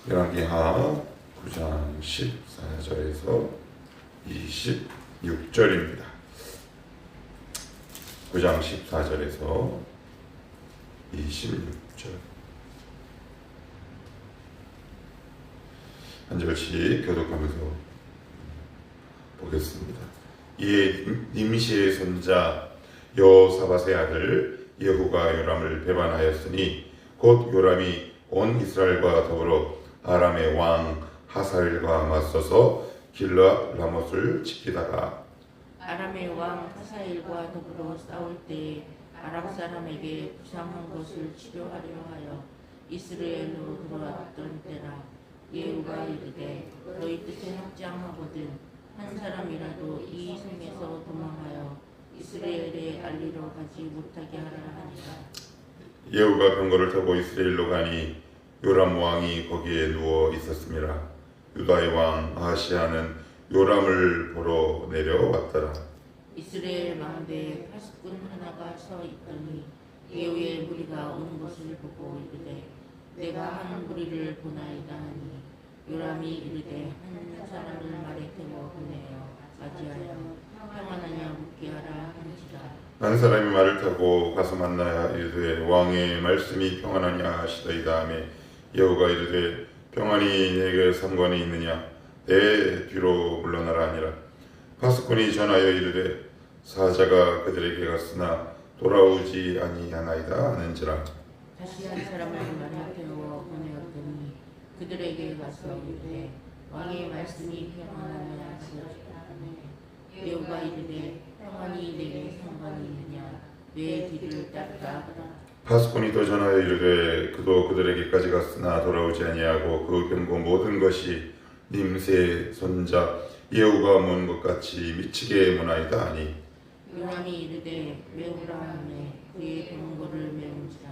열왕기하 9장 14절에서 26절입니다. 9장 14절에서 26절 한 절씩 교독하면서 보겠습니다. 이에 님시의 손자 여호사밧의 아들 예후가 요람을 배반하였으니 곧 요람이 온 이스라엘과 더불어 아람의 왕 하사엘과 맞서서 길르앗 라못을 지키다가 아람의 왕 하사엘과 더불어 싸울 때에 아람 사람에게 부상한 것을 치료하려 하여 이스라엘로 들어왔던 때라. 예후가 이르되 너희 뜻에 합장하거든 한 사람이라도 이 성에서 도망하여 이스라엘에 알리러 가지 못하게 하라 하니라. 예후가 병거를 타고 이스라엘로 가니 요람 왕이 거기에 누워 있었음이라. 유다의 왕 아하시야는 요람을 보러 내려왔더라. 이스라엘 망대에 파수꾼 하나가 서 있더니 예후의 무리가 온 것을 보고 이르되 내가 한 무리를 보나이다 하니 요람이 이르되 한 사람을 말에 태워 보내어 맞이하여 평안하냐 묻게 하라 한지라. 한 사람이 말을 타고 가서 만나야 이르되 왕의 말씀이 평안하냐 하시더이다 하며 예후가 이르되 평안이 내게 상관이 있느냐 내 뒤로 물러나라 하니라. 파수꾼이 전하여 이르되 사자가 그들에게 갔으나 돌아오지 아니하나이다 하는지라. 다시 한 사람을 말에 태워 보내었더니 그들에게 가서 이르되 왕의 말씀이 평안하냐 하시더라. 예후가 이르되 평안이 내게 상관이 있느냐 내 뒤를 따르라 하더라. 파수꾼이 또 전하여 이르되 그도 그들에게까지 갔으나 돌아오지 아니하고 그 병거 모든 것이 님새 손자 예후가 문 것 같이 미치게 무나이다 하니 요람이 이르되 메우라 하매 그의 병거를 메운지라.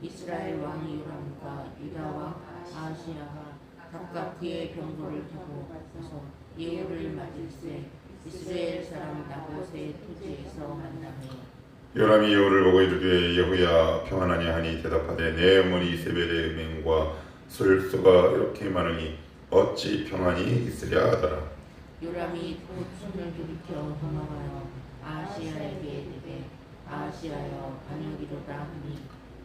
이스라엘 왕 요람과 유다 왕 아하시야가 각각 그의 병거를 타고 가서 예후를 맞을세 이스라엘 사람 나봇의 토지에서 만나매 요람이 예후를 보고 이르되 예후야 평안하냐 하니 대답하되 내 어머니 이세벨의 음행과 술수가 이렇게 많으니 어찌 평안이 있으랴 하더라. 요람이 곧 손을 돌이켜 도망하여 아하시야에게 이르되 아하시야여 반역이로다 하니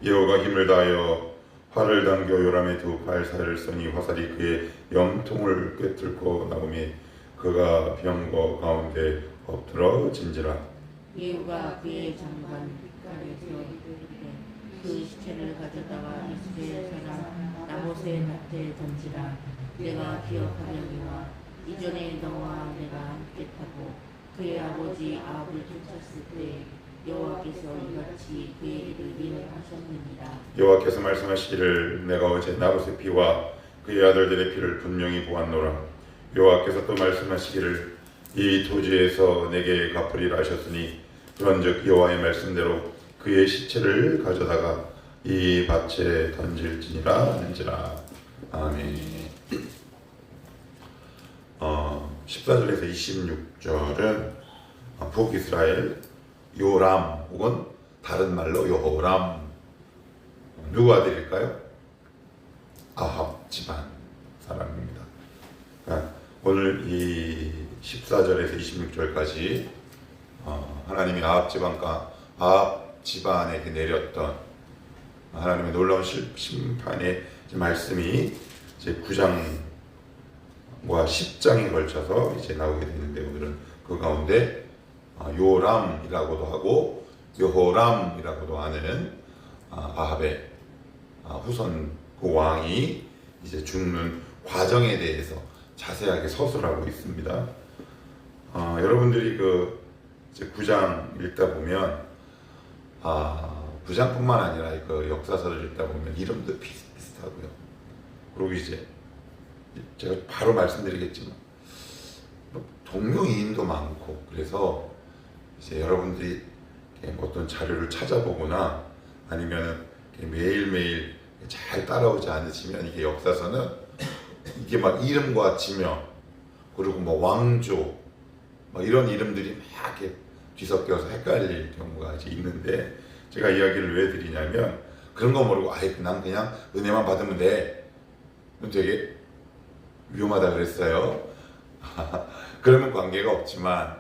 예후가 힘을 다하여 활을 당겨 요람의 두 팔 사이를 써니 화살이 그의 염통을 꿰뚫고 나오매 그가 병거 가운데 엎드러진지라. 예후가 그의 장관 빗갈에서 이르되 그 시체를 가져다가 이스라엘 사람 나봇의 밭에 던지라. 내가 기억하려니와 이전에 너와 내가 함께 타고 그의 아버지 아합을 쫓았을 때 여호와께서 이같이 그에게를 미워하셨느니라. 여호와께서 말씀하시기를 내가 어제 나봇의 피와 그의 아들들의 피를 분명히 보았노라. 여호와께서 또 말씀하시기를 이 토지에서 내게 갚으리라 하셨으니 그런즉 여호와의 말씀대로 그의 시체를 가져다가 이 밭에 던질지니라 하는지라. 아멘. 14절에서 26절은 북이스라엘 요람 혹은 다른 말로 여호람 누구 아들일까요? 아합 집안 사람입니다. 오늘 이 14절에서 26절까지 하나님이 아합 집안에게 내렸던 하나님의 놀라운 심판의 말씀이 이제 9장과 10장에 걸쳐서 이제 나오게 되는데 오늘은 그 가운데 요람이라고도 하고 여호람이라고도 하는 아합의 후손 그 왕이 이제 죽는 과정에 대해서 자세하게 서술하고 있습니다. 여러분들이 그 이제 9장 읽다 보면 9장뿐만 아니라 그 역사서를 읽다 보면 이름도 비슷비슷하고요. 그리고 이제 제가 바로 말씀드리겠지만 동명이인도 많고 그래서 이제 여러분들이 어떤 자료를 찾아보거나 아니면 매일매일 잘 따라오지 않으시면 이게 역사서는 이게 막 이름과 지명 그리고 뭐 왕조 막 이런 이름들이 막 이렇게 뒤섞여서 헷갈릴 경우가 이제 있는데 제가 이야기를 왜 드리냐면 그런 거 모르고 난 그냥 은혜만 받으면 돼 되게 위험하다 그랬어요. 그러면 관계가 없지만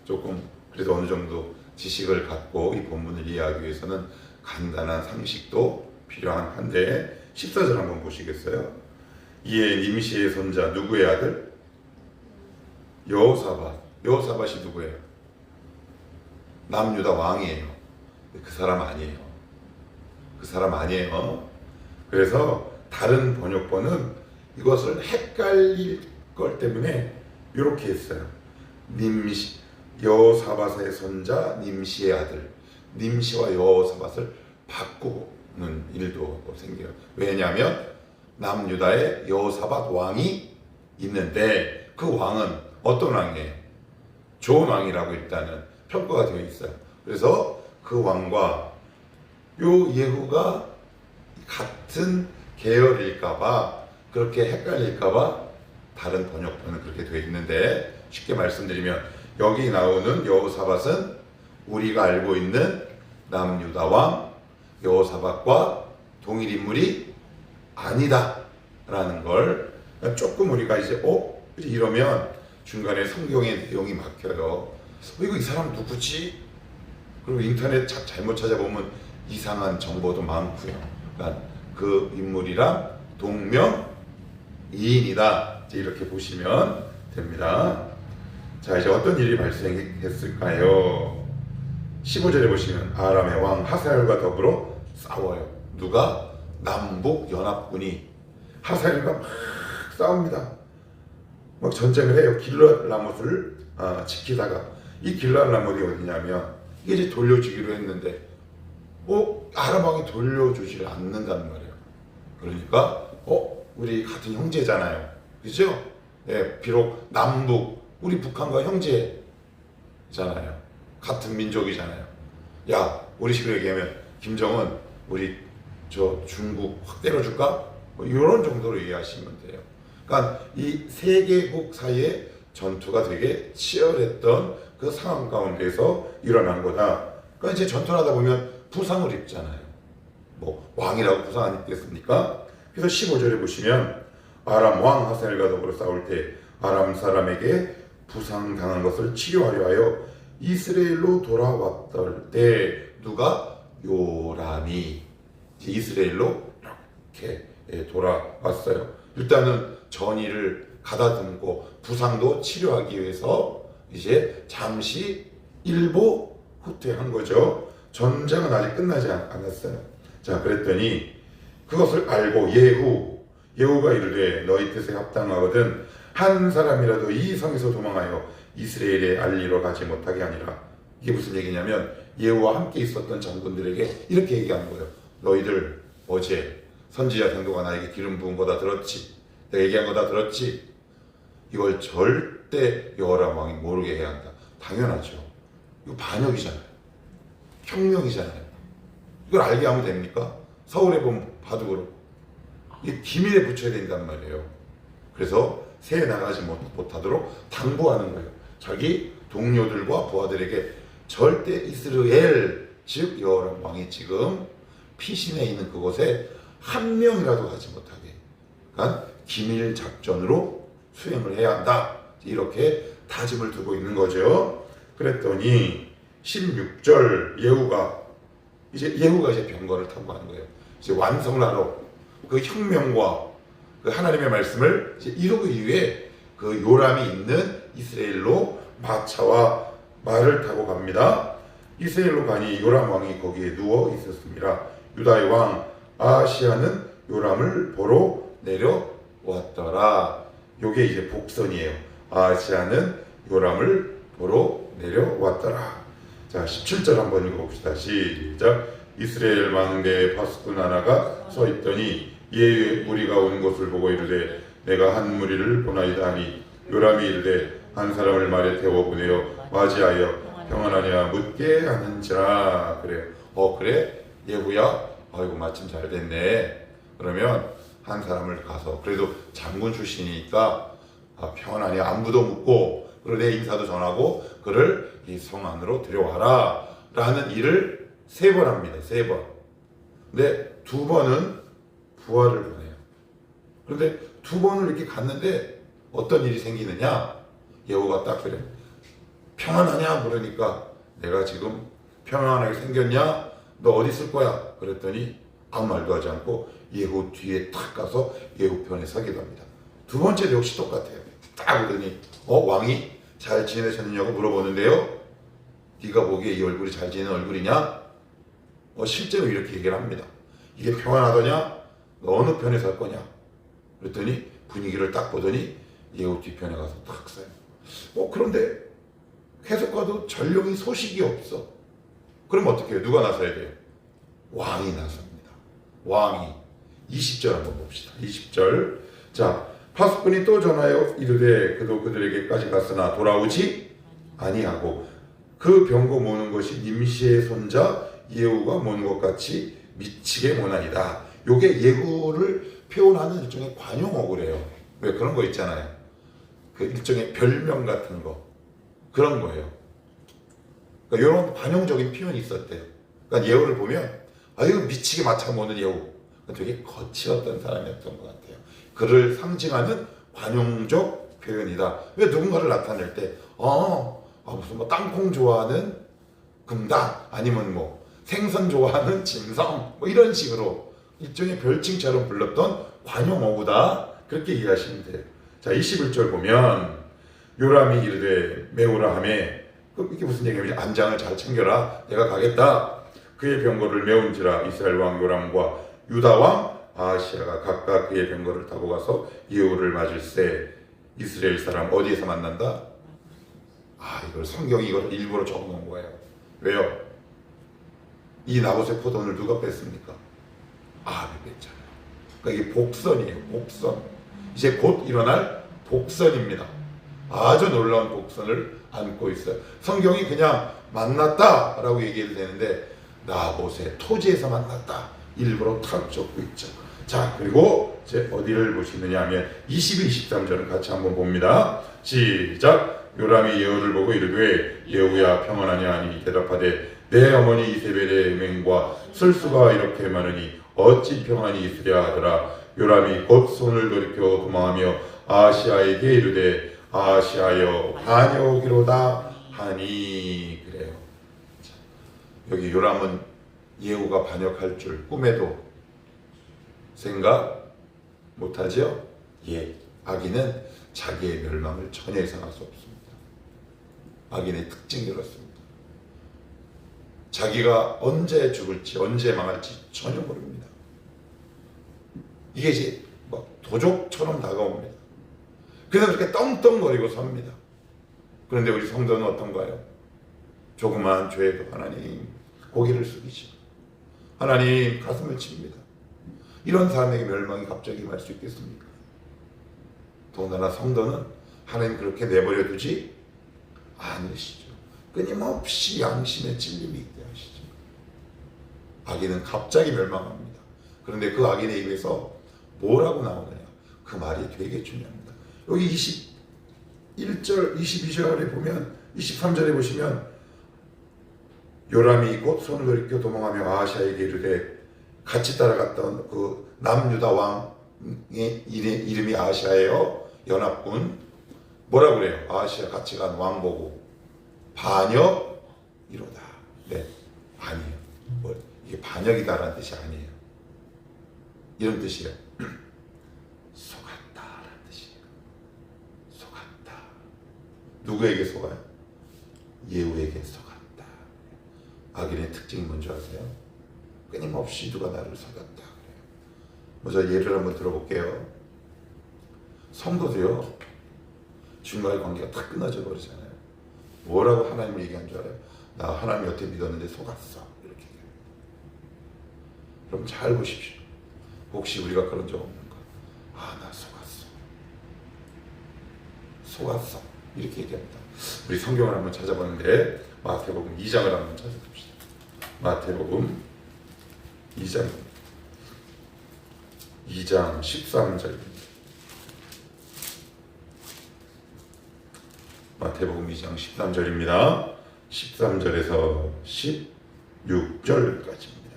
조금 그래도 어느 정도 지식을 갖고 이 본문을 이해하기 위해서는 간단한 상식도 필요한 한데 14절 한번 보시겠어요? 이에 님시의 손자 누구의 아들? 여호사밧. 여호사밧이 누구예요? 남유다 왕이에요. 그 사람 아니에요. 그 사람 아니에요. 그래서 다른 번역본은 이것을 헷갈릴 것 때문에 이렇게 했어요. 님시, 여호사밧의 손자 님시의 아들. 님시와 여호사밧을 바꾸는 일도 생겨요. 왜냐하면 남유다에 여호사밧 왕이 있는데 그 왕은 어떤 왕이에요? 좋은 왕이라고 일단은 평가가 되어 있어요. 그래서 그 왕과 요 예후가 같은 계열일까봐 그렇게 헷갈릴까봐 다른 번역본은 그렇게 되어 있는데 쉽게 말씀드리면 여기 나오는 여호사밧은 우리가 알고 있는 남유다 왕 여호사밧과 동일 인물이 아니다라는 걸 조금 우리가 이제 이러면 중간에 성경의 내용이 막혀요. 이거 이 사람 누구지? 그리고 인터넷 잘못 찾아보면 이상한 정보도 많고요. 그러니까 그 인물이랑 동명이인이다. 이렇게 보시면 됩니다. 자, 이제 어떤 일이 발생했을까요? 15절에 보시면 아람의 왕 하사엘과 더불어 싸워요. 누가? 남북 연합군이 하사엘과 막 싸웁니다. 막 전쟁을 해요. 길르앗라못을 지키다가 이 길르앗라못이 어디냐면 이게 이제 돌려주기로 했는데 아람 왕이 돌려주지를 않는다는 말이에요. 그러니까 우리 같은 형제잖아요. 그죠? 예, 비록 남북 우리 북한과 형제잖아요. 같은 민족이잖아요. 야, 우리 식으로 얘기하면 김정은 우리 저 중국 확 때려줄까? 이런 정도로 이해하시면 돼요. 그러니까 이 세 개국 사이에 전투가 되게 치열했던 그 상황 가운데서 일어난 거다. 그러니까 이제 전투를 하다 보면 부상을 입잖아요. 뭐 왕이라고 부상 안 입겠습니까? 그래서 15절에 보시면 아람 왕 하사엘과 더불어 싸울 때 아람 사람에게 부상당한 것을 치료하려 하여 이스라엘로 돌아왔을 때 누가? 요람이 이스라엘로 이렇게 돌아왔어요. 일단은 전의를 가다듬고 부상도 치료하기 위해서 이제 잠시 일부 후퇴한 거죠. 전쟁은 아직 끝나지 않았어요. 자, 그랬더니 그것을 알고 예후가 이르되 너희 뜻에 합당하거든 한 사람이라도 이 성에서 도망하여 이스라엘에 알리러 가지 못하게 하니라. 이게 무슨 얘기냐면 예후와 함께 있었던 장군들에게 이렇게 얘기하는 거예요. 너희들 어제 선지자 장도가 나에게 기름 부은 거 다 들었지? 내가 얘기한 거 다 들었지? 이걸 절대 여호람 왕이 모르게 해야 한다. 당연하죠. 이거 반역이잖아요. 혁명이잖아요. 이걸 알게 하면 됩니까? 서울에 보면 바둑으로. 이게 기밀에 붙여야 된단 말이에요. 그래서 새 나가지 못하도록 당부하는 거예요. 자기 동료들과 부하들에게 절대 이스라엘, 즉 여호람 왕이 지금 피신해 있는 그곳에 한 명이라도 가지 못하게. 그러니까 기밀 작전으로 수행을 해야 한다. 이렇게 다짐을 두고 있는 거죠. 그랬더니 16절 예후가 이제 병거를 타고 가는 거예요. 이제 완성을 하러 그 혁명과 그 하나님의 말씀을 이제 이루기 위해 그 요람이 있는 이스라엘로 마차와 말을 타고 갑니다. 이스라엘로 가니 요람 왕이 거기에 누워 있었습니다. 유다의 왕 아하시야는 요람을 보러 내려왔더라. 요게 이제 복선이에요. 아하시야는 요람을 보러 내려왔더라. 자, 17절 한번 읽어봅시다. 시작. 이스라엘 망대에 파수꾼 하나가 서 있더니 이에 무리가 온 것을 보고 이르되 내가 한 무리를 보나이다 하니 요람이 이르되 한 사람을 말에 태워 보내어 맞이하여 평안하냐 묻게 하는지라. 그래요. 그래? 예후야? 아이고 마침 잘 됐네. 그러면 한 사람을 가서 그래도 장군 출신이니까 평안하냐 안부도 묻고 그리고 내 인사도 전하고 그를 이 성 안으로 데려와라 라는 일을 3번 합니다. 3번. 근데 2번은 부하를 보내요. 그런데 두 번을 이렇게 갔는데 어떤 일이 생기느냐? 예후가 딱 그래. 평안하냐? 물으니까 내가 지금 평안하게 생겼냐? 너 어디 있을 거야? 그랬더니 아무 말도 하지 않고 예후 뒤에 탁 가서 예후 편에 서기도 합니다. 두 번째도 역시 똑같아요. 딱 그러더니 왕이 잘 지내셨느냐고 물어보는데요. 네가 보기에 이 얼굴이 잘 지내는 얼굴이냐? 실제로 이렇게 얘기를 합니다. 이게 평안하더냐? 너 어느 편에 설 거냐? 그랬더니 분위기를 딱 보더니 예후 뒤편에 가서 탁 서요. 그런데 해석가도 전령이 소식이 없어. 그럼 어떻게 해요? 누가 나서야 돼요? 왕이 나섭니다. 왕이. 20절 한번 봅시다. 20절. 자, 파수꾼이 또 전하여 이르되 그도 그들에게까지 갔으나 돌아오지 아니하고 그 병거 모는 것이 nim시의 손자 예후가 모는 것 같이 미치게 모나이다. 요게 예후를 표현하는 일종의 관용어구래요. 왜 그런 거 있잖아요. 그 일종의 별명 같은 거. 그런 거예요. 그러니까 이런 관용적인 표현이 있었대요. 그러니까 예후를 보면 아유 미치게 마차 모는 예후. 되게 거칠었던 사람이었던 것 같아요. 그를 상징하는 관용적 표현이다. 왜 누군가를 나타낼 때 무슨 뭐 땅콩 좋아하는 금당 아니면 뭐 생선 좋아하는 짐승 뭐 이런 식으로 일종의 별칭처럼 불렀던 관용어구다. 그렇게 이해하시면 돼요. 자, 21절 보면 요람이 이르되 메우라 하매 그럼 이게 무슨 얘기냐면 안장을 잘 챙겨라. 내가 가겠다. 그의 병거를 메운지라. 이스라엘 왕 요람과 유다 왕 아하시아가 각각 그의 병거를 타고 가서 예후를 맞을세. 이스라엘 사람 어디에서 만난다? 이걸 성경이 이걸 일부러 적어놓은 거예요. 왜요? 이 나봇의 포도원을 누가 뺐습니까? 아합이 뺐잖아요. 그러니까 이게 복선이에요. 복선. 이제 곧 일어날 복선입니다. 아주 놀라운 복선을 안고 있어요. 성경이 그냥 만났다라고 얘기해도 되는데 나봇의 토지에서 만났다. 일부러 탁 적고 있죠. 자, 그리고 이제 어디를 보시느냐 하면 22, 23절을 같이 한번 봅니다. 시작. 요람이 예후를 보고 이르되 예후야 평안하냐 하니 대답하되 내 어머니 이세벨의 맹과 술수가 이렇게 많으니 어찌 평안이 있으랴 하더라. 요람이 곧 손을 돌이켜 도망하며 아하시아에게 이르되 아하시아여 반역이로다 하니. 그래요. 자, 여기 요람은 예후가 반역할 줄 꿈에도 생각 못하죠? 악인은 자기의 멸망을 전혀 예상할 수 없습니다. 악인의 특징이 그렇습니다. 자기가 언제 죽을지 언제 망할지 전혀 모릅니다. 이게 이제 막 도적처럼 다가옵니다. 그래서 그렇게 떵떵거리고 섭니다. 그런데 우리 성도는 어떤가요? 조그마한 죄에도 하나님 고개를 숙이시고 하나님 가슴을 칩니다. 이런 사람에게 멸망이 갑자기 임할 수 있겠습니까? 더군다나 성도는 하나님 그렇게 내버려 두지 않으시죠. 끊임없이 양심의 찔림이 있게 하시죠. 악인은 갑자기 멸망합니다. 그런데 그 악인의 입에서 뭐라고 나오느냐? 그 말이 되게 중요합니다. 여기 21절, 22절에 보면 23절에 보시면 요람이 곧 손을 돌이켜 도망하며 아하시아에게 이르되 같이 따라갔던 그 남유다 왕의 이름이 아하시아예요. 연합군. 뭐라 그래요? 아하시아 같이 간 왕 보고 반역이로다. 네, 아니에요. 이게 반역이다라는 뜻이 아니에요. 이런 뜻이에요. 속았다라는 뜻이에요. 속았다. 누구에게 속아요? 예후에게 속았다. 악인의 특징이 뭔지 아세요? 끊임없이 누가 나를 속였다 그래요. 먼저 예를 한번 들어볼게요. 성도도요, 주님과의 관계가 탁 끊어져 버리잖아요. 뭐라고 하나님을 얘기한 줄 알아요? 나 하나님 여태 믿었는데 속았어. 이렇게 얘기해요. 그럼 잘 보십시오. 혹시 우리가 그런 적 없는가? 나 속았어. 속았어. 이렇게 얘기합니다. 우리 성경을 한번 찾아보는데 마태복음 2장을 한번 찾아봅시다. 마태복음 2장 13절입니다. 마태복음 2장 13절입니다. 13절에서 16절까지입니다.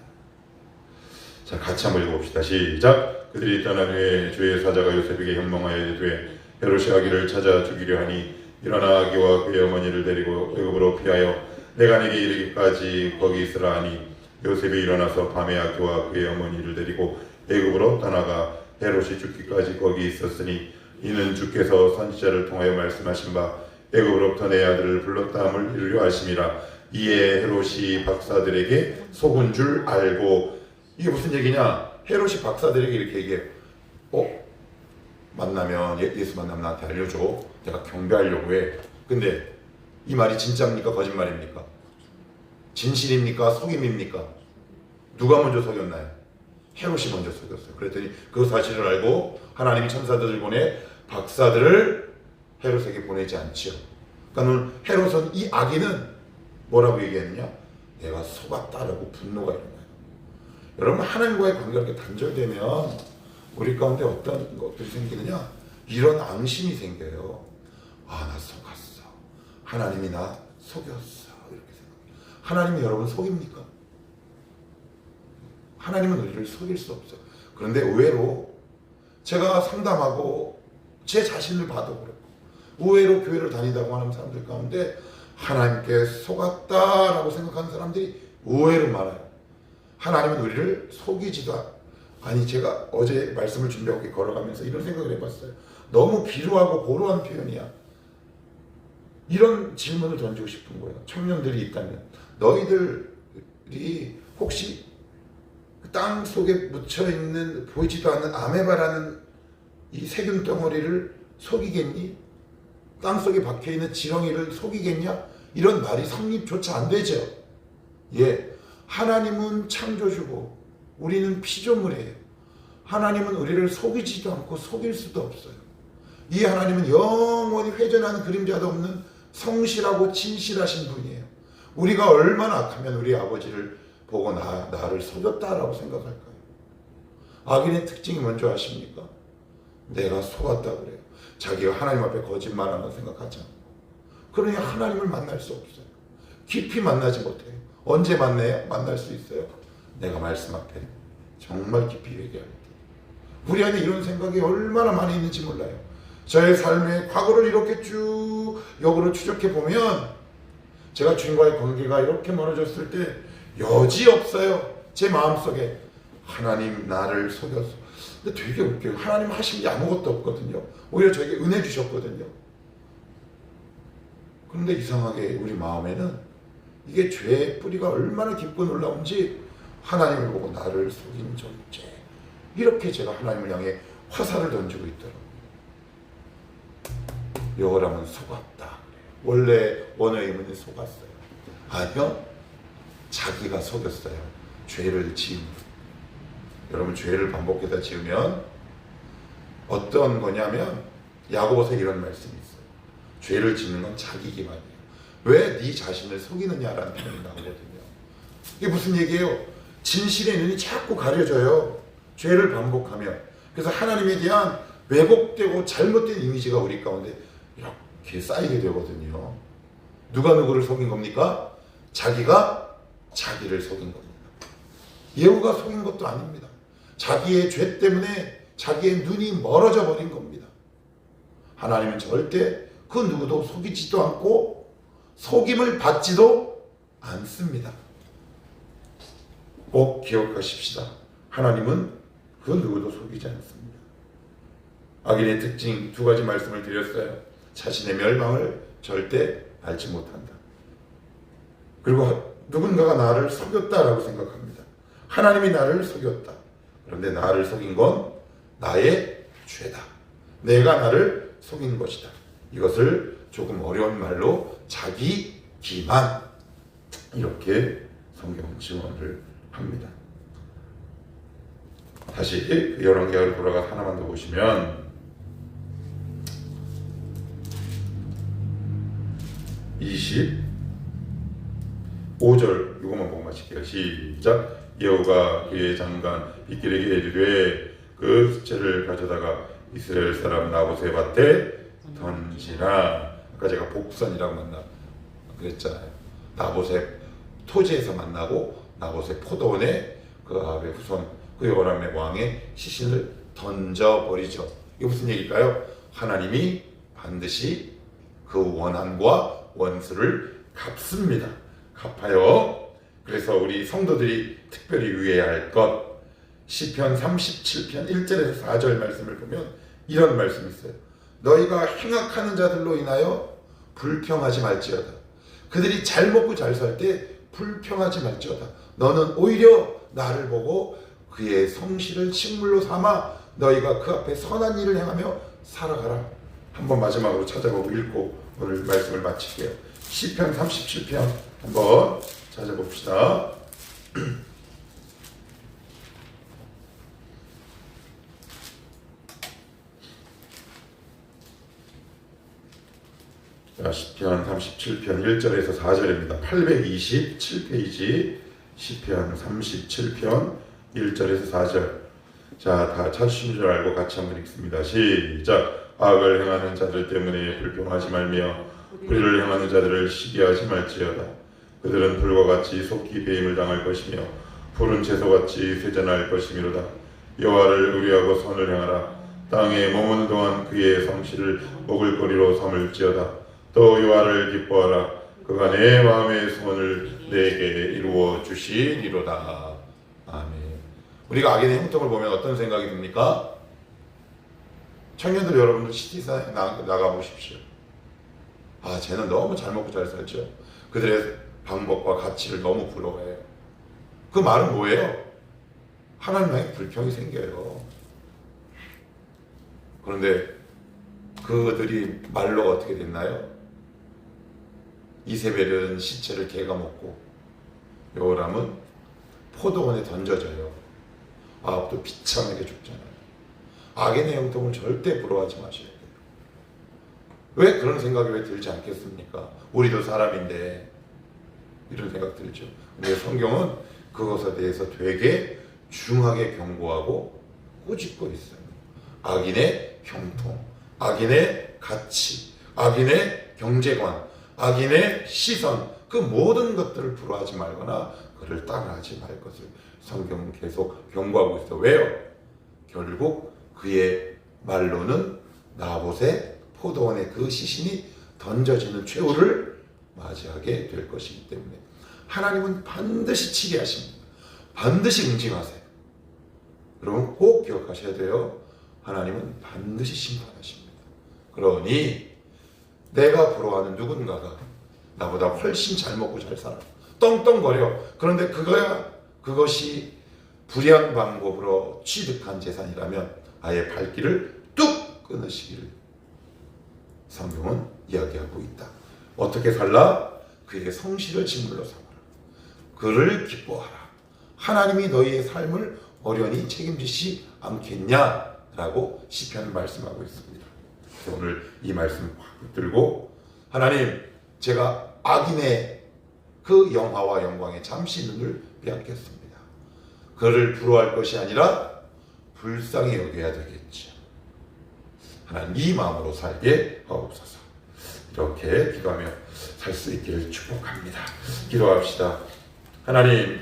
자, 같이 한번 읽어봅시다. 시작. 그들이 떠난 후에 주의 사자가 요셉에게 현몽하여 이르되 헤롯이 아기를 찾아 죽이려 하니 일어나 아기와 그의 어머니를 데리고 애굽으로 피하여 내가 내게 이르기까지 거기 있으라 하니 요셉이 일어나서 밤에 아기와 그의 어머니를 데리고 애굽으로 떠나가 헤롯이 죽기까지 거기 있었으니 이는 주께서 선지자를 통하여 말씀하신 바 애굽으로부터 내 아들을 불렀다 함을 이루려 하심이라. 이에 헤롯이 박사들에게 속은 줄 알고. 이게 무슨 얘기냐? 헤롯이 박사들에게 이렇게 얘기해요. 만나면 예수 만나면 나한테 알려줘. 내가 경배하려고 해. 근데 이 말이 진짜입니까? 거짓말입니까? 진실입니까? 속임입니까? 누가 먼저 속였나요? 헤롯이 먼저 속였어요. 그랬더니 그 사실을 알고 하나님이 천사들을 보내 박사들을 헤롯에게 보내지 않지요. 그러니까 헤롯은 이 아기는 뭐라고 얘기했느냐? 내가 속았다라고 분노가 일어나요. 여러분, 하나님과의 관계가 이렇게 단절되면 우리 가운데 어떤 것들이 생기느냐? 이런 앙심이 생겨요. 아, 나 속았어. 하나님이 나 속였어. 이렇게 생각해요. 하나님이 여러분 속입니까? 하나님은 우리를 속일 수 없어요. 그런데 의외로 제가 상담하고 제 자신을 봐도 그렇고 의외로 교회를 다니다고 하는 사람들 가운데 하나님께 속았다라고 생각하는 사람들이 의외로 많아요. 하나님은 우리를 속이지도 아니, 제가 어제 말씀을 준비하고 걸어가면서 이런 생각을 해봤어요. 너무 비루하고 고루한 표현이야. 이런 질문을 던지고 싶은 거예요. 청년들이 있다면 너희들이 혹시 땅 속에 묻혀있는 보이지도 않는 아메바라는 이 세균 덩어리를 속이겠니? 땅 속에 박혀있는 지렁이를 속이겠냐? 이런 말이 성립조차 안 되죠. 예, 하나님은 창조주고 우리는 피조물이에요. 하나님은 우리를 속이지도 않고 속일 수도 없어요. 이 하나님은 영원히 회전하는 그림자도 없는 성실하고 진실하신 분이에요. 우리가 얼마나 악하면 우리 아버지를 보고 나를 속였다라고 생각할까요? 악인의 특징이 뭔지 아십니까? 내가 속았다 그래요. 자기가 하나님 앞에 거짓말하는 거 생각하지 않고. 그러니 하나님을 만날 수 없어요. 깊이 만나지 못해요. 언제 만날 수 있어요? 내가 말씀 앞에 정말 깊이 회개할 때. 우리 안에 이런 생각이 얼마나 많이 있는지 몰라요. 저의 삶의 과거를 이렇게 쭉 역으로 추적해 보면 제가 주님과의 관계가 이렇게 멀어졌을 때 여지없어요. 제 마음속에 하나님 나를 속였어. 근데 되게 웃겨요. 하나님 하신 게 아무것도 없거든요. 오히려 저에게 은혜 주셨거든요. 그런데 이상하게 우리 마음에는 이게 죄의 뿌리가 얼마나 깊고 놀라운지 하나님을 보고 나를 속인 존재. 이렇게 제가 하나님을 향해 화살을 던지고 있더라고요. 여호람은 속았다. 원래 원어의 의미는 속았어요. 아니요. 자기가 속였어요. 죄를 지은. 여러분, 죄를 반복해서 지으면 어떤 거냐면 야고보서에 이런 말씀이 있어요. 죄를 짓는 건 자기 기만이에요. 왜 네 자신을 속이느냐라는 표현이 나오거든요. 이게 무슨 얘기예요? 진실의 눈이 자꾸 가려져요. 죄를 반복하면. 그래서 하나님에 대한 왜곡되고 잘못된 이미지가 우리 가운데 이렇게 쌓이게 되거든요. 누가 누구를 속인 겁니까? 자기가 자기를 속인 겁니다. 예후가 속인 것도 아닙니다. 자기의 죄 때문에 자기의 눈이 멀어져 버린 겁니다. 하나님은 절대 그 누구도 속이지도 않고 속임을 받지도 않습니다. 꼭 기억하십시다. 하나님은 그 누구도 속이지 않습니다. 악인의 특징 두 가지 말씀을 드렸어요. 자신의 멸망을 절대 알지 못한다. 그리고 누군가가 나를 속였다라고 생각합니다. 하나님이 나를 속였다. 그런데 나를 속인 건 나의 죄다. 내가 나를 속인 것이다. 이것을 조금 어려운 말로 자기 기만, 이렇게 성경은 증언을 합니다. 다시 열왕기하로 돌아가 하나만 더 보시면 25절 이것만 보고 마칠게요. 시작. 여호가 그의 장관 빗길에게 이르되 그 수채를 가져다가 이스라엘 사람 나봇의 밭에 던지라. 아까 제가 복선이라고 그랬잖아요. 나봇의 토지에서 만나고 나봇의 포도원에 그 아합의 후손 그 요람의 왕의 시신을 던져버리죠. 이게 무슨 얘기일까요? 하나님이 반드시 그 원한과 원수를 갚습니다. 갚아요. 그래서 우리 성도들이 특별히 유의해야 할 것, 시편 37편 1절에서 4절 말씀을 보면 이런 말씀이 있어요. 너희가 행악하는 자들로 인하여 불평하지 말지어다. 그들이 잘 먹고 잘 살 때 불평하지 말지어다. 너는 오히려 나를 보고 그의 성실을 식물로 삼아 너희가 그 앞에 선한 일을 행하며 살아가라. 한번 마지막으로 찾아보고 읽고 오늘 말씀을 마칠게요. 시편 37편 한번 찾아봅시다. 자, 시편 37편 1절에서 4절입니다. 827페이지 시편 37편 1절에서 4절. 자, 다 찾으신 줄 알고 같이 한번 읽습니다. 시작. 악을 행하는 자들 때문에 불평하지 말며 불의를 행하는 자들을 시기하지 말지어다. 그들은 불과 같이 속히 배임을 당할 것이며 푸른 채소같이 쇠잔할 것이미로다. 여호와를 의뢰하고 선을 행하라. 땅에 머무는 동안 그의 성실을 먹을거리로 삼을지어다. 또 여호와를 기뻐하라. 그가 내 마음의 소원을 내게 이루어 주시리로다. 아멘. 우리가 악인의 형통을 보면 어떤 생각이 듭니까? 청년들 여러분들 시티사에 나가보십시오. 아, 쟤는 너무 잘 먹고 잘 살죠. 그들의 방법과 가치를 너무 부러워해요. 그 말은 뭐예요? 하나님의 불평이 생겨요. 그런데 그들이 말로가 어떻게 됐나요? 이세벨은 시체를 개가 먹고 여호람은 포도원에 던져져요. 아합도 비참하게 죽잖아요. 악인의 형통을 절대 부러워하지 마셔야 돼요. 왜 그런 생각이 왜 들지 않겠습니까? 우리도 사람인데 이런 생각 들죠. 근데 성경은 그것에 대해서 되게 중하게 경고하고 꾸짖고 있어요. 악인의 형통, 악인의 가치, 악인의 경제관, 악인의 시선, 그 모든 것들을 부러워하지 말거나 그를 따라하지 말 것을 성경은 계속 경고하고 있어. 왜요? 결국 그의 말로는 나봇의 포도원의 그 시신이 던져지는 최후를 맞이하게 될 것이기 때문에 하나님은 반드시 치게 하십니다. 반드시 응징하세요. 여러분 꼭 기억하셔야 돼요. 하나님은 반드시 심판하십니다. 그러니 내가 부러워하는 누군가가 나보다 훨씬 잘 먹고 잘 살아. 떵떵거려. 그런데 그것이 불의한 방법으로 취득한 재산이라면 아예 발길을 뚝 끊으시기를 성경은 이야기하고 있다. 어떻게 살라? 그의 성실을 직물로 삼아라. 그를 기뻐하라. 하나님이 너희의 삶을 어련히 책임지시 않겠냐라고 시편은 말씀하고 있습니다. 그래서 오늘 이 말씀 확 붙들고 하나님, 제가 악인의 그 영화와 영광에 잠시 눈을 빼앗겼습니다. 그를 부러워할 것이 아니라 불쌍히 여겨야 되겠죠. 하나님, 이 마음으로 살게 하옵소서. 이렇게 기도하며 살 수 있기를 축복합니다. 기도합시다. 하나님,